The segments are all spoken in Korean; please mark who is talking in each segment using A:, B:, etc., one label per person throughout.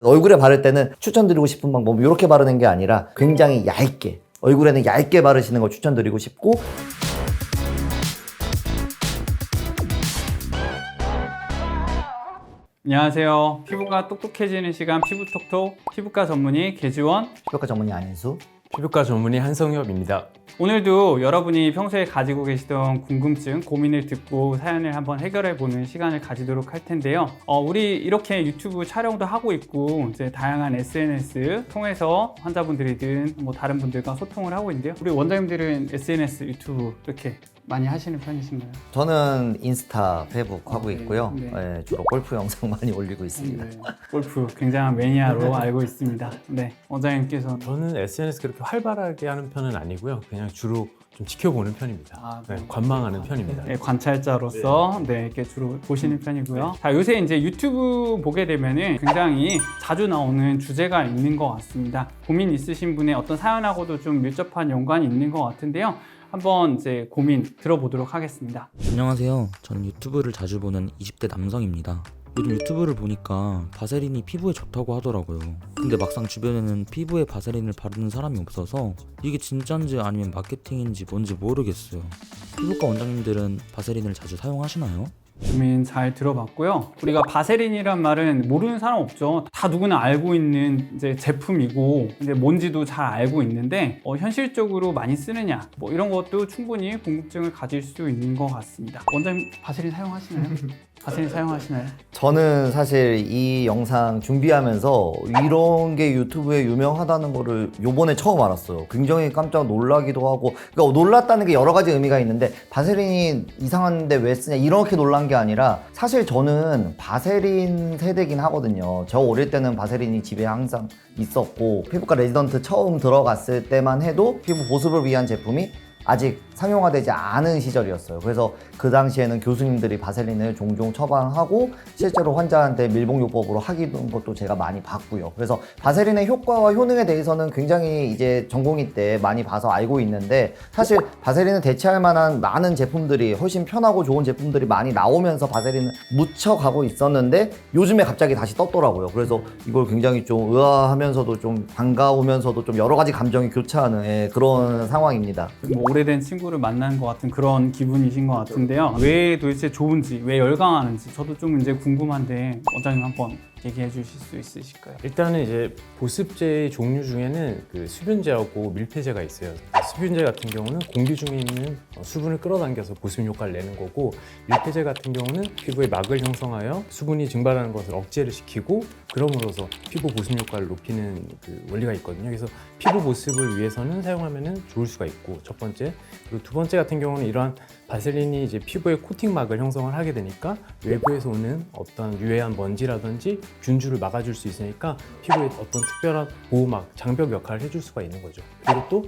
A: 얼굴에 바를 때는 추천드리고 싶은 방법은 이렇게 바르는 게 아니라 굉장히 얇게, 얼굴에는 얇게 바르시는 걸 추천드리고 싶고,
B: 안녕하세요. 피부가 똑똑해지는 시간 피부톡톡 피부과 전문의 개지원.
A: 피부과 전문의 안인수.
C: 피부과 전문의 한성엽입니다.
B: 오늘도 여러분이 평소에 가지고 계시던 궁금증, 고민을 듣고 사연을 한번 해결해보는 시간을 가지도록 할 텐데요. 우리 이렇게 유튜브 촬영도 하고 있고 이제 다양한 SNS 통해서 환자분들이든 뭐 다른 분들과 소통을 하고 있는데요. 우리 원장님들은 SNS, 유튜브 이렇게 많이 하시는 편이신가요?
A: 저는 인스타, 페북 하고
B: 네,
A: 있고요.
B: 네.
A: 네, 주로 골프 영상 많이 올리고 있습니다.
B: 네, 골프 굉장한 매니아로 알고 있습니다. 네, 원장님께서
C: 저는 SNS 그렇게 활발하게 하는 편은 아니고요. 그냥 주로 좀 지켜보는 편입니다.
B: 네.
C: 관망하는 편입니다.
B: 네, 관찰자로서 이렇게 주로 보시는 편이고요. 자, 요새 이제 유튜브 보게 되면은 굉장히 자주 나오는 주제가 있는 것 같습니다. 고민 있으신 분의 어떤 사연하고도 좀 밀접한 연관이 있는 것 같은데요. 한번 이제 고민 들어보도록 하겠습니다.
D: 안녕하세요. 저는 유튜브를 자주 보는 20대 남성입니다. 요즘 유튜브를 보니까 바세린이 피부에 좋다고 하더라고요. 근데 막상 주변에는 피부에 바세린을 바르는 사람이 없어서 이게 진짠지 아니면 마케팅인지 뭔지 모르겠어요. 피부과 원장님들은 바세린을 자주 사용하시나요?
B: 고민 잘 들어봤고요. 우리가 바세린이란 말은 모르는 사람 없죠. 다 누구나 알고 있는 이제 제품이고 이제 뭔지도 잘 알고 있는데 현실적으로 많이 쓰느냐 뭐 이런 것도 충분히 궁금증을 가질 수 있는 것 같습니다. 원장님 바세린 사용하시나요? 바세린 사용하시나요?
A: 저는 사실 이 영상 준비하면서 이런 게 유튜브에 유명하다는 거를 요번에 처음 알았어요. 굉장히 깜짝 놀라기도 하고, 그러니까 놀랐다는 게 여러 가지 의미가 있는데, 바세린이 이상한데 왜 쓰냐 이렇게 놀란 게 아니라, 사실 저는 바세린 세대긴 하거든요. 저 어릴 때는 바세린이 집에 항상 있었고, 피부과 레지던트 처음 들어갔을 때만 해도 피부 보습을 위한 제품이 아직 상용화되지 않은 시절이었어요. 그래서 그 당시에는 교수님들이 바세린을 종종 처방하고 실제로 환자한테 밀봉요법으로 하기는 것도 제가 많이 봤고요. 그래서 바세린의 효과와 효능에 대해서는 굉장히 이제 전공의 때 많이 봐서 알고 있는데, 사실 바세린을 대체할 만한 많은 제품들이, 훨씬 편하고 좋은 제품들이 많이 나오면서 바세린을 묻혀가고 있었는데 요즘에 갑자기 다시 떴더라고요. 그래서 이걸 굉장히 좀 의아하면서도 좀 반가우면서도 좀 여러 가지 감정이 교차하는 그런 상황입니다.
B: 뭐 오래된 친구를 만난 것 같은 그런 기분이신 것 같은데요. 왜 도대체 좋은지, 왜 열광하는지 저도 좀 이제 궁금한데 원장님 한번 얘기해 주실 수 있으실까요?
C: 일단은 이제 보습제의 종류 중에는 그 수분제하고 밀폐제가 있어요. 수분제 같은 경우는 공기 중에 있는 수분을 끌어당겨서 보습 효과를 내는 거고, 밀폐제 같은 경우는 피부에 막을 형성하여 수분이 증발하는 것을 억제를 시키고, 그럼으로써 피부 보습 효과를 높이는 그 원리가 있거든요. 그래서 피부 보습을 위해서는 사용하면 좋을 수가 있고, 첫 번째. 그리고 두 번째 같은 경우는 이러한 바세린이 이제 피부에 코팅막을 형성을 하게 되니까 외부에서 오는 어떤 유해한 먼지라든지 균주를 막아줄 수 있으니까 피부에 어떤 특별한 보호막, 장벽 역할을 해줄 수가 있는 거죠. 그리고 또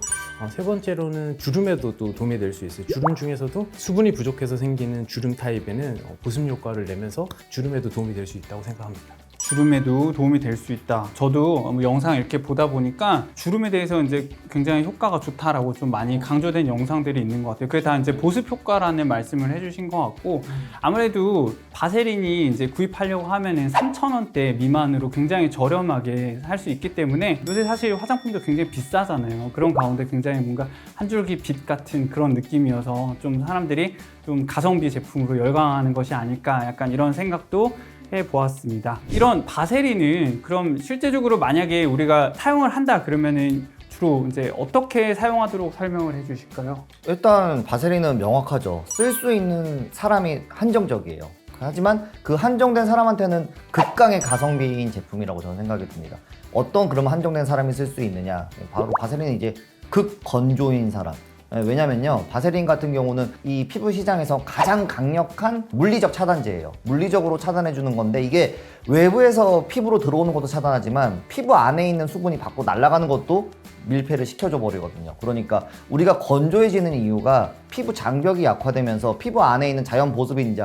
C: 세 번째로는 주름에도 또 도움이 될 수 있어요. 주름 중에서도 수분이 부족해서 생기는 주름 타입에는 보습 효과를 내면서 주름에도 도움이 될 수 있다고 생각합니다.
B: 주름에도 도움이 될 수 있다. 저도 영상 이렇게 보다 보니까 주름에 대해서 이제 굉장히 효과가 좋다라고 좀 많이 강조된 영상들이 있는 것 같아요. 그게 다 이제 보습 효과라는 말씀을 해주신 것 같고, 아무래도 바세린이 이제 구입하려고 하면은 3,000원대 미만으로 굉장히 저렴하게 살 수 있기 때문에 요새 사실 화장품도 굉장히 비싸잖아요. 그런 가운데 굉장히 뭔가 한 줄기 빛 같은 그런 느낌이어서 좀 사람들이 좀 가성비 제품으로 열광하는 것이 아닐까, 약간 이런 생각도 해보았습니다. 이런 바세린은 그럼 실제적으로 만약에 우리가 사용을 한다 그러면은 주로 이제 어떻게 사용하도록 설명을 해주실까요?
A: 일단 바세린은 명확하죠. 쓸 수 있는 사람이 한정적이에요. 하지만 그 한정된 사람한테는 극강의 가성비인 제품이라고 저는 생각이 듭니다. 어떤 그럼 한정된 사람이 쓸 수 있느냐? 바로 바세린은 이제 극건조인 사람. 왜냐면요, 바세린 같은 경우는 이 피부 시장에서 가장 강력한 물리적 차단제예요. 물리적으로 차단해주는 건데, 이게 외부에서 피부로 들어오는 것도 차단하지만 피부 안에 있는 수분이 밖으로 날아가는 것도 밀폐를 시켜줘 버리거든요. 그러니까 우리가 건조해지는 이유가 피부 장벽이 약화되면서 피부 안에 있는 자연 보습인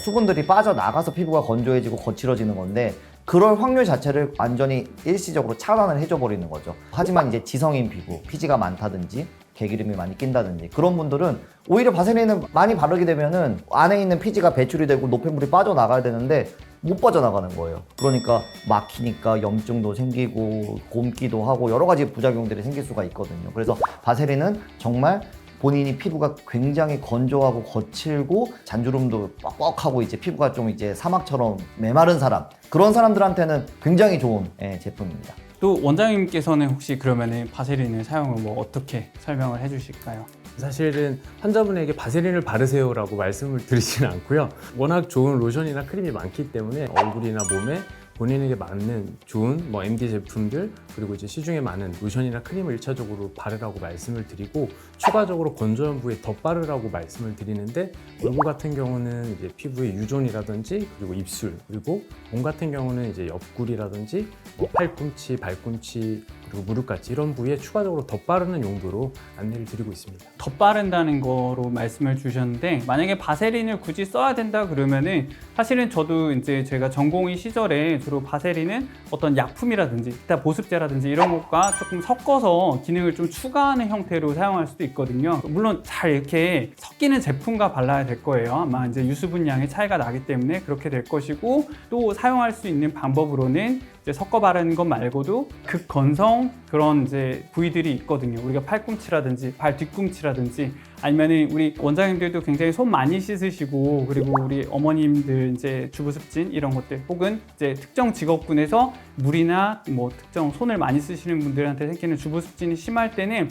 A: 수분들이 빠져나가서 피부가 건조해지고 거칠어지는 건데, 그럴 확률 자체를 완전히 일시적으로 차단을 해줘 버리는 거죠. 하지만 이제 지성인 피부, 피지가 많다든지 개기름이 많이 낀다든지 그런 분들은 오히려 바세린을 많이 바르게 되면은 안에 있는 피지가 배출이 되고 노폐물이 빠져나가야 되는데 못 빠져나가는 거예요. 그러니까 막히니까 염증도 생기고 곰기도 하고 여러 가지 부작용들이 생길 수가 있거든요. 그래서 바세린은 정말 본인이 피부가 굉장히 건조하고 거칠고 잔주름도 뻑뻑하고 이제 피부가 좀 이제 사막처럼 메마른 사람, 그런 사람들한테는 굉장히 좋은 제품입니다.
B: 또 원장님께서는 혹시 그러면은 바세린을 사용을 뭐 어떻게 설명을 해주실까요?
C: 사실은 환자분에게 바세린을 바르세요라고 말씀을 드리지는 않고요. 워낙 좋은 로션이나 크림이 많기 때문에 얼굴이나 몸에 본인에게 맞는 좋은 MD 제품들, 그리고 이제 시중에 많은 로션이나 크림을 1차적으로 바르라고 말씀을 드리고, 추가적으로 건조한 부위에 더 바르라고 말씀을 드리는데, 얼굴 같은 경우는 이제 피부의 유존이라든지, 그리고 입술, 그리고 몸 같은 경우는 이제 옆구리라든지 팔꿈치, 발꿈치, 그리고 무릎같이 이런 부위에 추가적으로 덧바르는 용도로 안내를 드리고 있습니다.
B: 덧바른다는 거로 말씀을 주셨는데, 만약에 바세린을 굳이 써야 된다 그러면은 사실은 저도 이제 제가 전공의 시절에 주로 바세린은 어떤 약품이라든지 기타 보습제라든지 이런 것과 조금 섞어서 기능을 좀 추가하는 형태로 사용할 수도 있거든요. 물론 잘 이렇게 섞이는 제품과 발라야 될 거예요. 아마 이제 유수분량의 차이가 나기 때문에 그렇게 될 것이고, 또 사용할 수 있는 방법으로는 이제 섞어 바르는 것 말고도 극건성 그런 이제 부위들이 있거든요. 우리가 팔꿈치라든지 발 뒤꿈치라든지, 아니면은 우리 원장님들도 굉장히 손 많이 씻으시고, 그리고 우리 어머님들 이제 주부습진 이런 것들, 혹은 이제 특정 직업군에서 물이나 뭐 특정 손을 많이 쓰시는 분들한테 생기는 주부습진이 심할 때는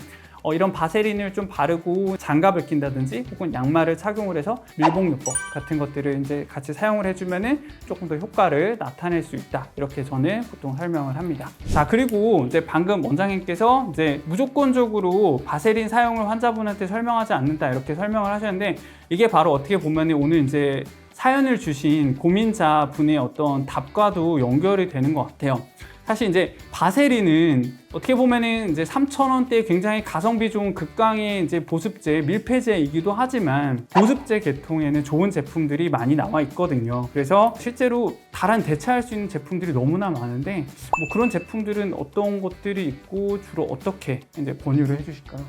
B: 이런 바세린을 좀 바르고 장갑을 낀다든지 혹은 양말을 착용을 해서 밀봉요법 같은 것들을 이제 같이 사용을 해주면은 조금 더 효과를 나타낼 수 있다, 이렇게 저는 보통 설명을 합니다. 자, 그리고 이제 방금 원장님께서 이제 무조건적으로 바세린 사용을 환자분한테 설명하지 않는다, 이렇게 설명을 하셨는데, 이게 바로 어떻게 보면은 오늘 이제 사연을 주신 고민자 분의 어떤 답과도 연결이 되는 것 같아요. 사실 이제 바세린은 어떻게 보면은 이제 3,000원대 굉장히 가성비 좋은 극강의 이제 보습제, 밀폐제이기도 하지만 보습제 계통에는 좋은 제품들이 많이 나와 있거든요. 그래서 실제로 다른 대체할 수 있는 제품들이 너무나 많은데, 뭐 그런 제품들은 어떤 것들이 있고 주로 어떻게 이제 권유를 해주실까요?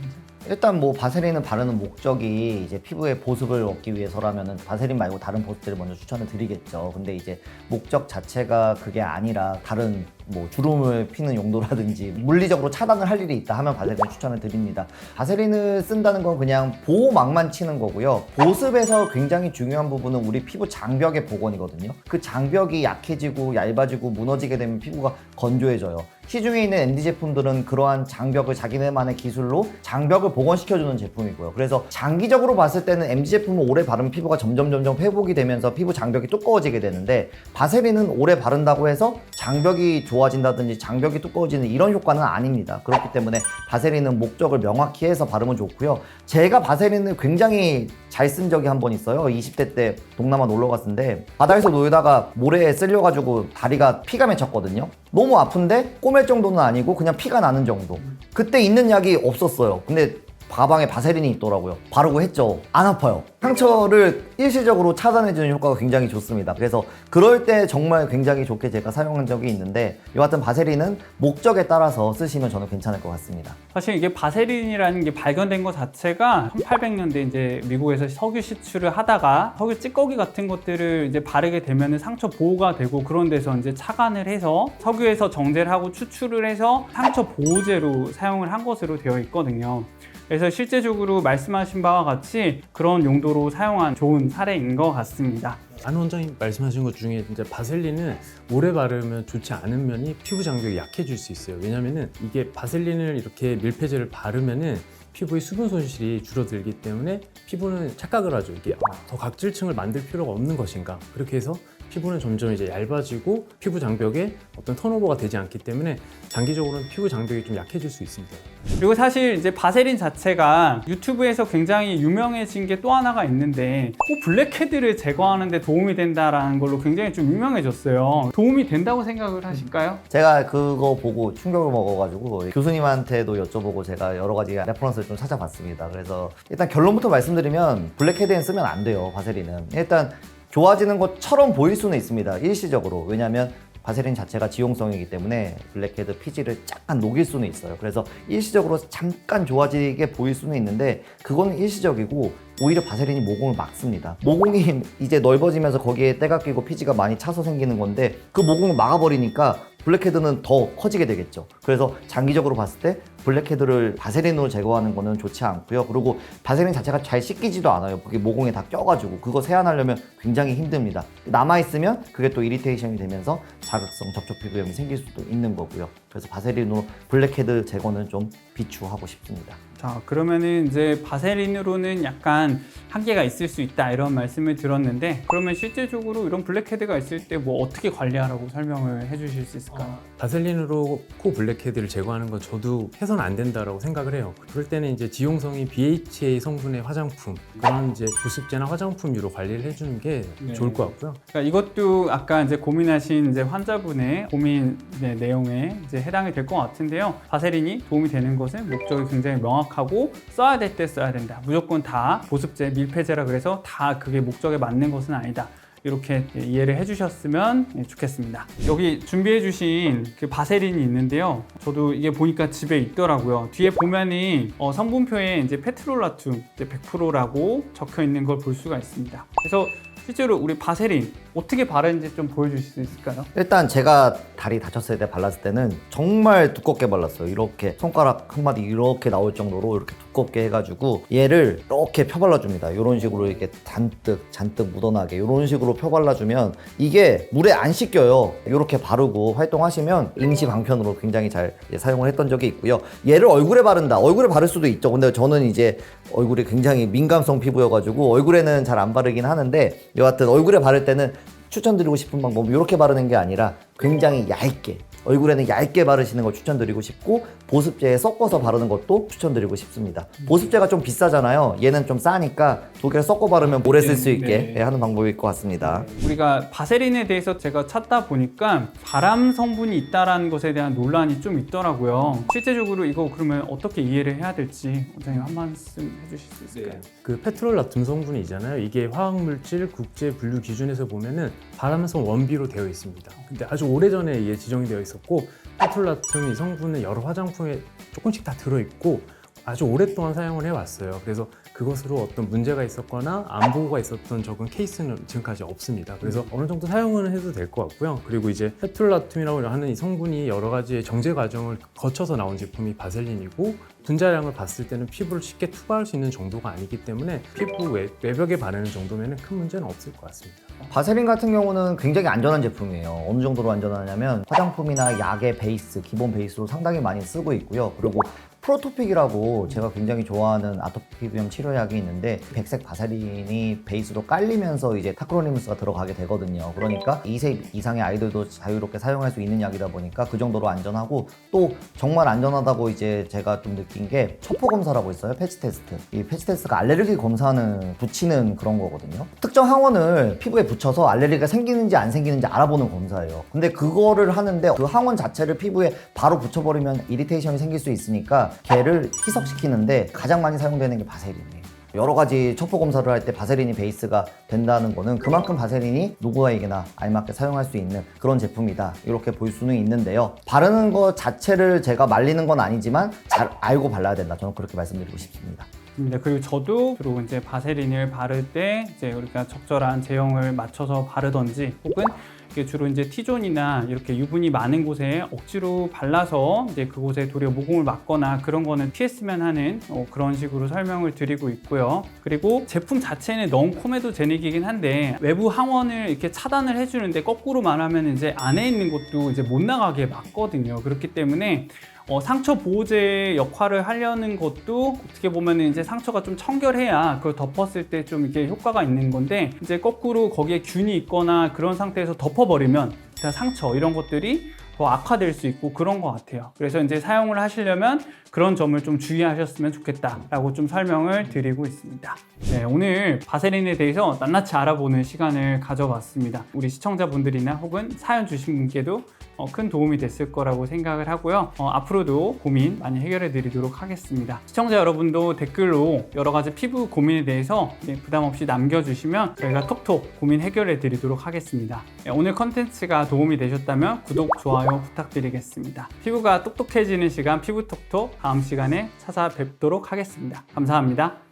A: 일단 뭐 바세린을 바르는 목적이 이제 피부의 보습을 얻기 위해서라면은 바세린 말고 다른 보습제를 먼저 추천을 드리겠죠. 근데 이제 목적 자체가 그게 아니라 다른 뭐 주름을 피는 용도라든지 물리적으로 차단을 할 일이 있다 하면 바세린을 추천을 드립니다. 바세린을 쓴다는 건 그냥 보호막만 치는 거고요. 보습에서 굉장히 중요한 부분은 우리 피부 장벽의 복원이거든요. 그 장벽이 약해지고 얇아지고 무너지게 되면 피부가 건조해져요. 시중에 있는 MD 제품들은 그러한 장벽을 자기네만의 기술로 장벽을 복원시켜주는 제품이고요. 그래서 장기적으로 봤을 때는 MD 제품을 오래 바르면 피부가 점점 회복이 되면서 피부 장벽이 두꺼워지게 되는데, 바세린은 오래 바른다고 해서 장벽이 좋아진다든지 장벽이 두꺼워지는 이런 효과는 아닙니다. 그렇기 때문에 바세린은 목적을 명확히 해서 바르면 좋고요. 제가 바세린을 굉장히 잘 쓴 적이 한 번 있어요. 20대 때 동남아 놀러 갔는데 바다에서 놀다가 모래에 쓸려가지고 다리가 피가 맺혔거든요. 너무 아픈데 꼬맬 정도는 아니고 그냥 피가 나는 정도. 그때 있는 약이 없었어요. 근데 가방에 바세린이 있더라고요. 바르고 했죠. 안 아파요. 상처를 일시적으로 차단해주는 효과가 굉장히 좋습니다. 그래서 그럴 때 정말 굉장히 좋게 제가 사용한 적이 있는데, 이 같은 바세린은 목적에 따라서 쓰시면 저는 괜찮을 것 같습니다.
B: 사실 이게 바세린이라는 게 발견된 것 자체가 1800년대 이제 미국에서 석유 시추를 하다가 석유 찌꺼기 같은 것들을 이제 바르게 되면은 상처 보호가 되고, 그런 데서 이제 착안을 해서 석유에서 정제를 하고 추출을 해서 상처 보호제로 사용을 한 것으로 되어 있거든요. 그래서 실제적으로 말씀하신 바와 같이 그런 용도로 사용한 좋은 사례인 것 같습니다.
C: 안 원장님 말씀하신 것 중에 진짜 바셀린은 오래 바르면 좋지 않은 면이 피부 장벽이 약해질 수 있어요. 왜냐면은 이게 바셀린을 이렇게 밀폐제를 바르면은 피부의 수분 손실이 줄어들기 때문에 피부는 착각을 하죠. 이게 더 각질층을 만들 필요가 없는 것인가. 그렇게 해서 피부는 점점 이제 얇아지고 피부 장벽에 어떤 턴오버가 되지 않기 때문에 장기적으로는 피부 장벽이 좀 약해질 수 있습니다.
B: 그리고 사실 이제 바세린 자체가 유튜브에서 굉장히 유명해진 게 또 하나가 있는데, 블랙헤드를 제거하는 데 도움이 된다라는 걸로 굉장히 좀 유명해졌어요. 도움이 된다고 생각을 하실까요?
A: 제가 그거 보고 충격을 먹어가지고 교수님한테도 여쭤보고 제가 여러 가지 레퍼런스를 좀 찾아봤습니다. 그래서 일단 결론부터 말씀드리면 블랙헤드엔 쓰면 안 돼요. 바세린은 일단 좋아지는 것처럼 보일 수는 있습니다. 일시적으로. 왜냐하면 바세린 자체가 지용성이기 때문에 블랙헤드 피지를 약간 녹일 수는 있어요. 그래서 일시적으로 잠깐 좋아지게 보일 수는 있는데 그건 일시적이고 오히려 바세린이 모공을 막습니다. 모공이 이제 넓어지면서 거기에 때가 끼고 피지가 많이 차서 생기는 건데 그 모공을 막아버리니까 블랙헤드는 더 커지게 되겠죠. 그래서 장기적으로 봤을 때 블랙헤드를 바세린으로 제거하는 거는 좋지 않고요. 그리고 바세린 자체가 잘 씻기지도 않아요. 그게 모공에 다 껴가지고 그거 세안하려면 굉장히 힘듭니다. 남아있으면 그게 또 이리테이션이 되면서 자극성 접촉 피부염이 생길 수도 있는 거고요. 그래서 바세린으로 블랙헤드 제거는 좀 비추하고 싶습니다.
B: 자, 그러면은 이제 바세린으로는 약간 한계가 있을 수 있다 이런 말씀을 들었는데 그러면 실제적으로 이런 블랙헤드가 있을 때 뭐 어떻게 관리하라고 설명을 해주실 수 있을까요?
C: 바셀린으로 코 블랙헤드를 제거하는 건 저도 해서는 안 된다라고 생각을 해요. 그럴 때는 이제 지용성이 BHA 성분의 화장품, 그런 이제 보습제나 화장품류로 관리를 해주는 게
B: 네.
C: 좋을 것 같고요.
B: 그러니까 이것도 아까 이제 고민하신 이제 환자분의 고민 내용에 이제 해당이 될 것 같은데요. 바세린이 도움이 되는 것은 목적이 굉장히 명확하고 써야 될 때 써야 된다. 무조건 다 보습제, 밀폐제라 그래서 다 그게 목적에 맞는 것은 아니다. 이렇게 이해를 해주셨으면 좋겠습니다. 여기 준비해주신 그 바세린이 있는데요. 저도 이게 보니까 집에 있더라고요. 뒤에 보면은 성분표에 이제 페트롤라툼 100%라고 적혀 있는 걸 볼 수가 있습니다. 그래서 실제로 우리 바세린 어떻게 바르는지 좀 보여주실 수 있을까요?
A: 일단 제가 다리 다쳤을 때 발랐을 때는 정말 두껍게 발랐어요. 이렇게 손가락 한 마디 이렇게 나올 정도로 이렇게 두껍게 해가지고 얘를 이렇게 펴발라줍니다. 이런 식으로 이렇게 잔뜩 묻어나게 이런 식으로 펴발라주면 이게 물에 안 씻겨요. 이렇게 바르고 활동하시면 임시 방편으로 굉장히 잘 사용을 했던 적이 있고요. 얘를 얼굴에 바른다. 얼굴에 바를 수도 있죠. 근데 저는 이제 얼굴이 굉장히 민감성 피부여가지고 얼굴에는 잘 안 바르긴 하는데 여하튼 얼굴에 바를 때는 추천드리고 싶은 방법은 이렇게 바르는 게 아니라 굉장히 얇게 얼굴에는 얇게 바르시는 걸 추천드리고 싶고 보습제에 섞어서 바르는 것도 추천드리고 싶습니다. 보습제가 좀 비싸잖아요. 얘는 좀 싸니까 두 개를 섞어 바르면 오래 쓸 수 있게 하는 방법일 것 같습니다.
B: 우리가 바세린에 대해서 제가 찾다 보니까 발암 성분이 있다라는 것에 대한 논란이 좀 있더라고요. 실제적으로 이거 그러면 어떻게 이해를 해야 될지 원장님 한 말씀 해주실 수 있을까요?
C: 그 페트롤라툼 성분이 있잖아요. 이게 화학물질 국제 분류 기준에서 보면은 발암성 원비로 되어 있습니다. 근데 아주 오래전에 이게 지정이 되어 있었고 페트롤라툼 이 성분은 여러 화장품에 조금씩 다 들어있고 아주 오랫동안 사용을 해왔어요. 그래서 그것으로 어떤 문제가 있었거나 안보가 있었던 적은 케이스는 지금까지 없습니다. 그래서 어느 정도 사용은 해도 될 것 같고요. 그리고 이제 페트롤라툼이라고 하는 이 성분이 여러 가지의 정제 과정을 거쳐서 나온 제품이 바셀린이고 분자량을 봤을 때는 피부를 쉽게 투과할 수 있는 정도가 아니기 때문에 피부 외벽에 바르는 정도면 큰 문제는 없을 것 같습니다.
A: 바세린 같은 경우는 굉장히 안전한 제품이에요. 어느 정도로 안전하냐면 화장품이나 약의 베이스, 기본 베이스로 상당히 많이 쓰고 있고요. 그리고 프로토픽이라고 제가 굉장히 좋아하는 아토피 피부염 치료약이 있는데 백색 바세린이 베이스로 깔리면서 이제 타크로니무스가 들어가게 되거든요. 그러니까 2세 이상의 아이들도 자유롭게 사용할 수 있는 약이다 보니까 그 정도로 안전하고 또 정말 안전하다고 이제 제가 좀 느낀 게 첩보 검사라고 있어요. 패치 테스트. 이 패치 테스트가 알레르기 검사는 붙이는 그런 거거든요. 특정 항원을 피부에 붙여서 알레르기가 생기는지 안 생기는지 알아보는 검사예요. 근데 그거를 하는데 그 항원 자체를 피부에 바로 붙여버리면 이리테이션이 생길 수 있으니까 걔를 희석시키는데 가장 많이 사용되는 게 바세린이에요. 여러 가지 첩보 검사를 할 때 바세린이 베이스가 된다는 거는 그만큼 바세린이 누구에게나 알맞게 사용할 수 있는 그런 제품이다 이렇게 볼 수는 있는데요. 바르는 것 자체를 제가 말리는 건 아니지만 잘 알고 발라야 된다. 저는 그렇게 말씀드리고 싶습니다.
B: 그리고 저도 주로 이제 바세린을 바를 때 이제 우리가 적절한 제형을 맞춰서 바르던지 혹은 이게 주로 이제 T존이나 이렇게 유분이 많은 곳에 억지로 발라서 이제 그곳에 도리어 모공을 막거나 그런 거는 피했으면 하는 그런 식으로 설명을 드리고 있고요. 그리고 제품 자체는 넌코메도제닉이긴 한데 외부 항원을 이렇게 차단을 해주는데 거꾸로 말하면 이제 안에 있는 것도 이제 못 나가게 막거든요. 그렇기 때문에 상처 보호제 역할을 하려는 것도 어떻게 보면 이제 상처가 좀 청결해야 그걸 덮었을 때 좀 이게 효과가 있는 건데 이제 거꾸로 거기에 균이 있거나 그런 상태에서 덮어버리면 일단 상처 이런 것들이 더 악화될 수 있고 그런 것 같아요. 그래서 이제 사용을 하시려면 그런 점을 좀 주의하셨으면 좋겠다라고 좀 설명을 드리고 있습니다. 네, 오늘 바세린에 대해서 낱낱이 알아보는 시간을 가져봤습니다. 우리 시청자분들이나 혹은 사연 주신 분께도 큰 도움이 됐을 거라고 생각을 하고요. 앞으로도 고민 많이 해결해 드리도록 하겠습니다. 시청자 여러분도 댓글로 여러 가지 피부 고민에 대해서 부담 없이 남겨주시면 저희가 톡톡 고민 해결해 드리도록 하겠습니다. 오늘 컨텐츠가 도움이 되셨다면 구독, 좋아요 부탁드리겠습니다. 피부가 똑똑해지는 시간 피부톡톡 다음 시간에 찾아뵙도록 하겠습니다. 감사합니다.